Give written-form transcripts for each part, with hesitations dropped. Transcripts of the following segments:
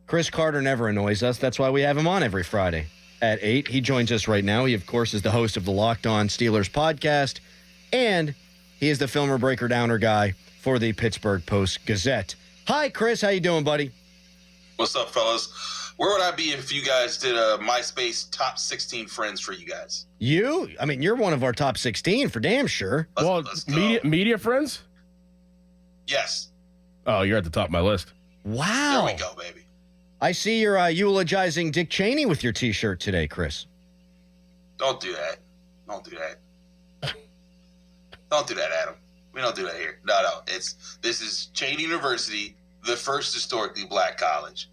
Chris Carter never annoys us. That's why we have him on every Friday at 8. He joins us right now. He, of course, is the host of the Locked On Steelers podcast, and he is the filmer, breaker, downer guy for the Pittsburgh Post-Gazette. Hi, Chris. How you doing, buddy? What's up, fellas? Where would I be if you guys did a MySpace top 16 friends for you guys? You? I mean, you're one of our top 16 for damn sure. Let's go. Media friends? Yes. Oh, you're at the top of my list. Wow. There we go, baby. I see you're eulogizing Dick Cheney with your T-shirt today, Chris. Don't do that. Don't do that. Don't do that, Adam. We don't do that here. No. This is Cheney University, the first historically black college.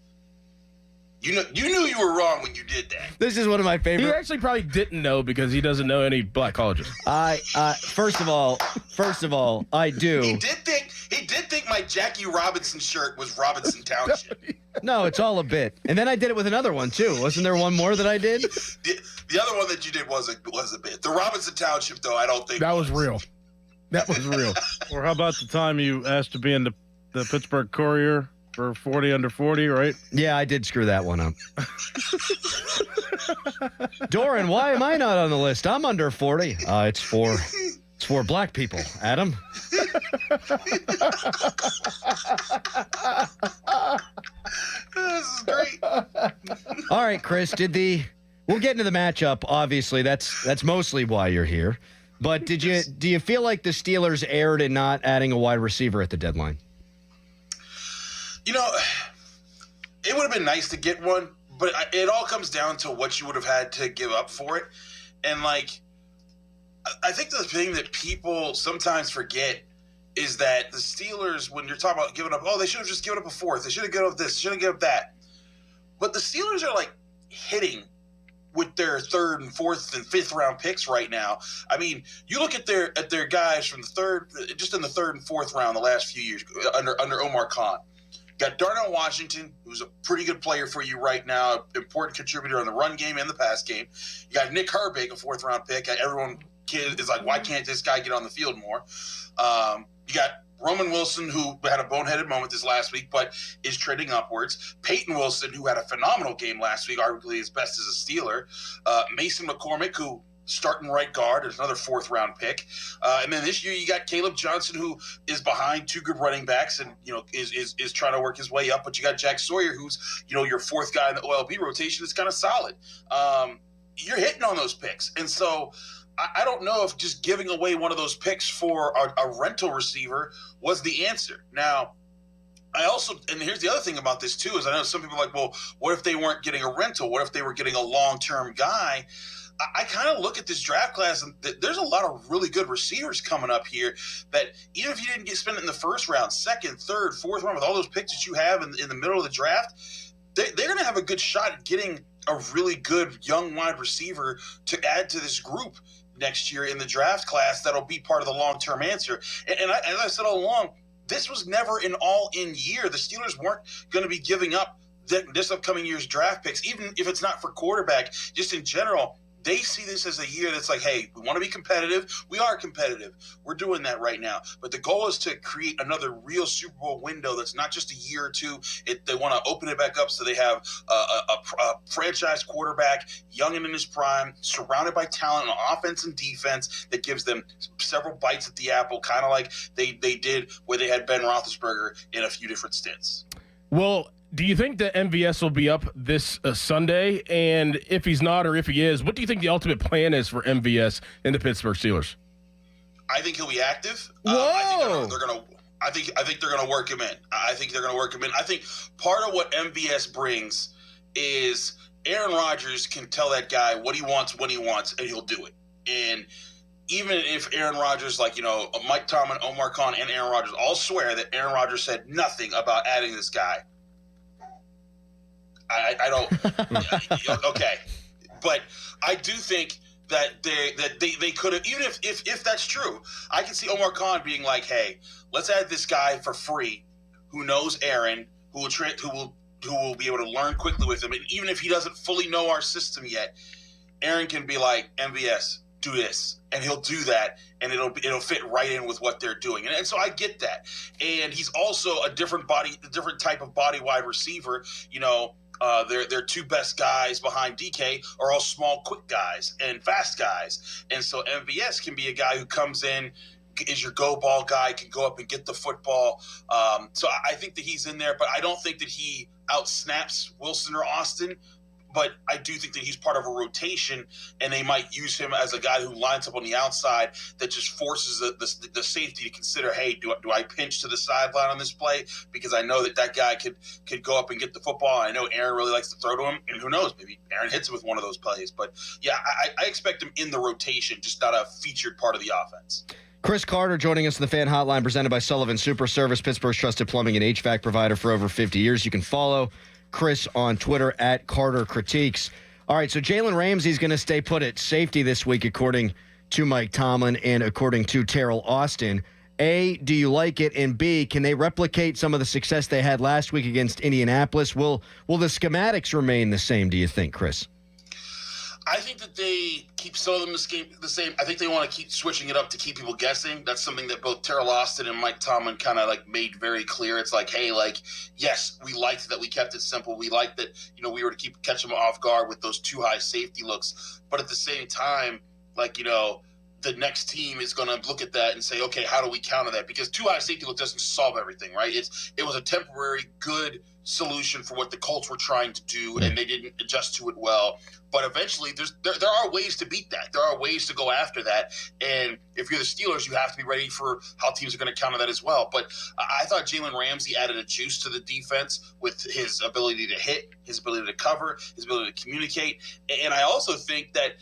You knew you were wrong when you did that. This is one of my favorite. He actually probably didn't know because he doesn't know any black colleges. First of all, I do. He did think my Jackie Robinson shirt was Robinson Township. No, it's all a bit. And then I did it with another one too. Wasn't there one more that I did? The other one that you did was a bit. The Robinson Township, though, I don't think that was real. That was real. Or how about the time you asked to be in the Pittsburgh Courier for 40 under 40, right? Yeah, I did screw that one up. Dorin, why am I not on the list? I'm under 40. It's for black people, Adam. This is great. All right, Chris, we'll get into the matchup, obviously. That's mostly why you're here. But do you feel like the Steelers erred in not adding a wide receiver at the deadline? You know, it would have been nice to get one, but it all comes down to what you would have had to give up for it. And, like, I think the thing that people sometimes forget is that the Steelers, when you're talking about giving up, they should have just given up a fourth. They should have given up this. They should have given up that. But the Steelers are, like, hitting with their third and fourth and fifth round picks right now. I mean, you look at their guys from just in the third and fourth round the last few years under Omar Khan. Got Darnell Washington, who's a pretty good player for you right now, important contributor on the run game and the pass game. You got Nick Herbig, a fourth-round pick. Everyone is like, why can't this guy get on the field more? You got Roman Wilson, who had a boneheaded moment this last week, but is trending upwards. Peyton Wilson, who had a phenomenal game last week, arguably his best as a Steeler. Mason McCormick, who starting right guard, is another fourth-round pick. And then this year you got Caleb Johnson, who is behind two good running backs and, is trying to work his way up. But you got Jack Sawyer, who's, your fourth guy in the OLB rotation is kind of solid. You're hitting on those picks. And so I don't know if just giving away one of those picks for a rental receiver was the answer. Now, and here's the other thing about this too, is I know some people are like, well, what if they weren't getting a rental? What if they were getting a long-term guy? I kind of look at this draft class, and there's a lot of really good receivers coming up here that even if you didn't spend it in the first round, second, third, fourth round, with all those picks that you have in the middle of the draft, they're going to have a good shot at getting a really good young wide receiver to add to this group next year in the draft class that'll be part of the long-term answer. And as I said all along, this was never an all-in year. The Steelers weren't going to be giving up this upcoming year's draft picks, even if it's not for quarterback, just in general. They see this as a year that's like, hey, we want to be competitive. We are competitive. We're doing that right now. But the goal is to create another real Super Bowl window that's not just a year or two. They want to open it back up so they have a franchise quarterback, young and in his prime, surrounded by talent on offense and defense that gives them several bites at the apple, kind of like they did where they had Ben Roethlisberger in a few different stints. Well, do you think that MVS will be up this Sunday? And if he's not, or if he is, what do you think the ultimate plan is for MVS and the Pittsburgh Steelers? I think he'll be active. Whoa. I think they're gonna work him in. I think part of what MVS brings is Aaron Rodgers can tell that guy what he wants when he wants, and he'll do it. And even if Aaron Rodgers, Mike Tomlin, Omar Khan, and Aaron Rodgers all swear that Aaron Rodgers said nothing about adding this guy, I don't. Okay, but I do think that they could have, even if that's true, I can see Omar Khan being like, hey, let's add this guy for free who knows Aaron, who will be able to learn quickly with him, and even if he doesn't fully know our system yet, Aaron can be like, MVS, do this, and he'll do that, and it'll fit right in with what they're doing. And so I get that. And he's also a different type of body wide receiver. Their two best guys behind DK are all small, quick guys and fast guys. And so MVS can be a guy who comes in, is your go ball guy, can go up and get the football. So I think that he's in there, but I don't think that he outsnaps Wilson or Austin. But I do think that he's part of a rotation, and they might use him as a guy who lines up on the outside that just forces the safety to consider, hey, do I pinch to the sideline on this play? Because I know that guy could go up and get the football. I know Aaron really likes to throw to him, and who knows, maybe Aaron hits him with one of those plays. But, yeah, I expect him in the rotation, just not a featured part of the offense. Chris Carter joining us on the Fan Hotline, presented by Sullivan Super Service, Pittsburgh's trusted plumbing and HVAC provider for over 50 years. You can follow Chris on Twitter at Carter Critiques. All right, so Jalen Ramsey's going to stay put at safety this week, according to Mike Tomlin and according to Terrell Austin. A, do you like it? And B, can they replicate some of the success they had last week against Indianapolis? Will the schematics remain the same, do you think, Chris? I think that they keep some of them the same. I think they want to keep switching it up to keep people guessing. That's something that both Terrell Austin and Mike Tomlin kind of made very clear. It's like, hey, yes, we liked that we kept it simple. We liked that, we were to catch them off guard with those too high safety looks. But at the same time, the next team is going to look at that and say, okay, how do we counter that? Because too high safety look doesn't solve everything, right? It was a temporary good solution for what the Colts were trying to do, and they didn't adjust to it well. But eventually, there are ways to beat that. There are ways to go after that. And if you're the Steelers, you have to be ready for how teams are going to counter that as well. But I thought Jalen Ramsey added a juice to the defense with his ability to hit, his ability to cover, his ability to communicate. And I also think that,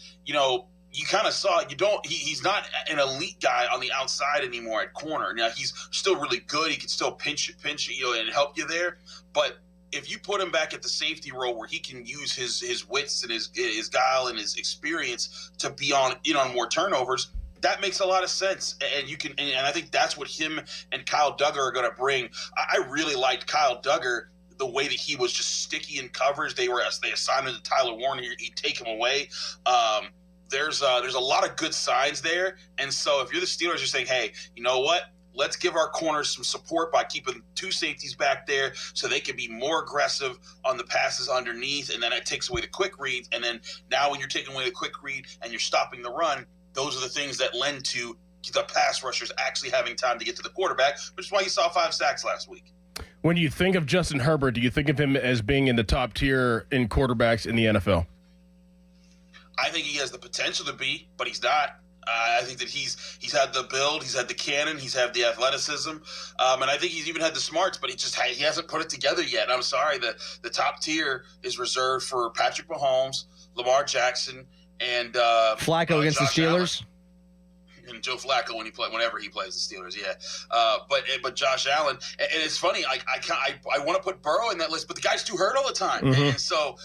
you kind of saw he's not an elite guy on the outside anymore at corner. Now, he's still really good. He can still pinch and help you there. But if you put him back at the safety role where he can use his wits and his guile and his experience to be on more turnovers, that makes a lot of sense. And I think that's what him and Kyle Duggar are going to bring. I really liked Kyle Duggar, the way that he was just sticky in coverage. They assigned him to Tyler Warner. He'd take him away. There's a lot of good signs there. And so if you're the Steelers, you're saying, hey, you know what? Let's give our corners some support by keeping two safeties back there so they can be more aggressive on the passes underneath, and then it takes away the quick reads. And then now when you're taking away the quick read and you're stopping the run, those are the things that lend to the pass rushers actually having time to get to the quarterback, which is why you saw 5 sacks last week. When you think of Justin Herbert, do you think of him as being in the top tier in quarterbacks in the NFL? I think he has the potential to be, but he's not. I think that he's had the build, he's had the cannon, he's had the athleticism, and I think he's even had the smarts, but he hasn't put it together yet. I'm sorry, the top tier is reserved for Patrick Mahomes, Lamar Jackson, and Flacco against Josh the Steelers. Allen. And Joe Flacco whenever he plays the Steelers, yeah. But Josh Allen, and it's funny. I want to put Burrow in that list, but the guy's too hurt all the time, and so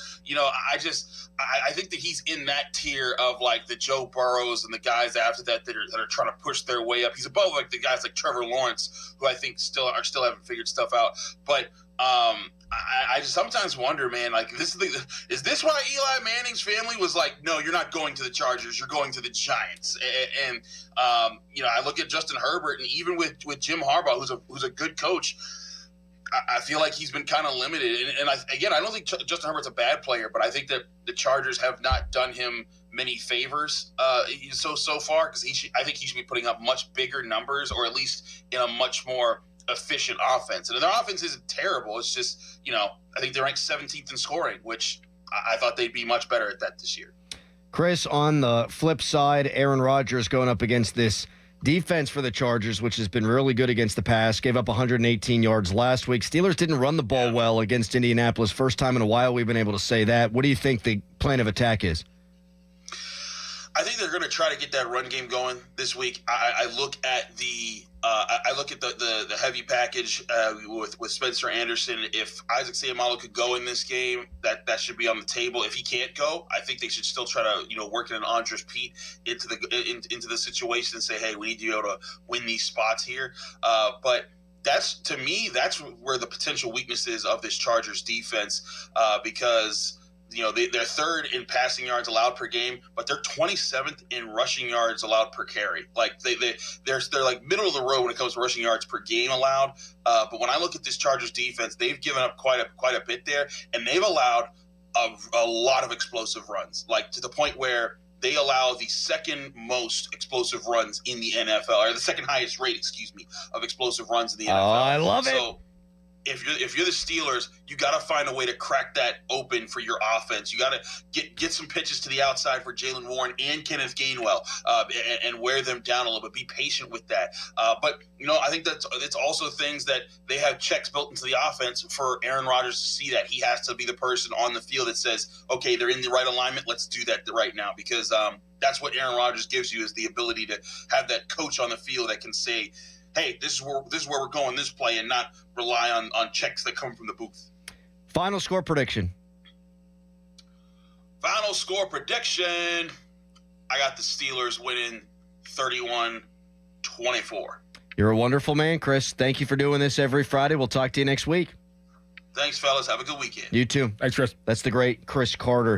I think that he's in that tier of the Joe Burrows and the guys after that are trying to push their way up. He's above the guys like Trevor Lawrence, who I think still haven't figured stuff out. But I just sometimes wonder, man, is this why Eli Manning's family was like, no, you're not going to the Chargers, you're going to the Giants? And I look at Justin Herbert, and even with Jim Harbaugh, who's a good coach, I far like he's been kind of limited. And I don't think Justin Herbert's a bad player, but I think that the Chargers have not done him many favors so far, because I think he should be putting up much bigger numbers, or at least in a much more efficient offense. And their offense isn't terrible. It's just, I think they're ranked 17th in scoring, which I thought they'd be much better at that this year. Chris, on the flip side, Aaron Rodgers going up against this defense for the Chargers, which has been really good against the pass, gave up 118 yards last week. Steelers didn't run the ball well against Indianapolis. First time in a while we've been able to say that. What do you think the plan of attack is? I think they're going to try to get that run game going this week. I look at the heavy package with Spencer Anderson. If Isaac Seumalo could go in this game, that should be on the table. If he can't go, I think they should still try to work in an Andres Pete into the situation and say, hey, we need to be able to win these spots here. But that's where the potential weakness is of this Chargers defense, because they're third in passing yards allowed per game, but they're 27th in rushing yards allowed per carry. Like they're like middle of the road when it comes to rushing yards per game allowed. But when I look at this Chargers defense, they've given up quite a bit there, and they've allowed a lot of explosive runs, like to the point where they allow the second most explosive runs in the NFL, or the second highest rate, of explosive runs in the NFL. Oh, I love it. So if you're the Steelers, you got to find a way to crack that open for your offense. You got to get some pitches to the outside for Jaylen Warren and Kenneth Gainwell, and wear them down a little bit. Be patient with that. But I think it's also things that they have checks built into the offense for Aaron Rodgers to see that he has to be the person on the field that says, okay, they're in the right alignment. Let's do that right now, because that's what Aaron Rodgers gives you, is the ability to have that coach on the field that can say, hey, this is where we're going this play, and not rely on checks that come from the booth. Final score prediction. Final score prediction. I got the Steelers winning 31-24. You're a wonderful man, Chris. Thank you for doing this every Friday. We'll talk to you next week. Thanks, fellas. Have a good weekend. You too. Thanks, Chris. That's the great Chris Carter.